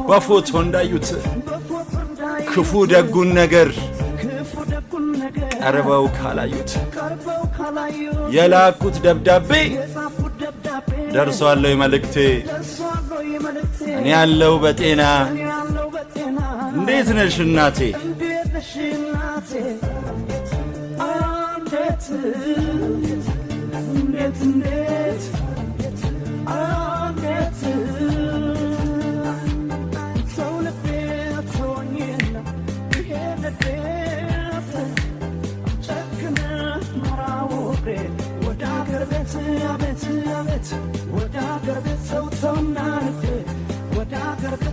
በፎቶ እንዳዩት ክፉ ደጉን ነገር ቀርበው ካላዩት የላኩት ደብዳቤ ደርሷል መልእክቴ እኔ ያለው በጤና እንዴት ነሽ እናቴ What I got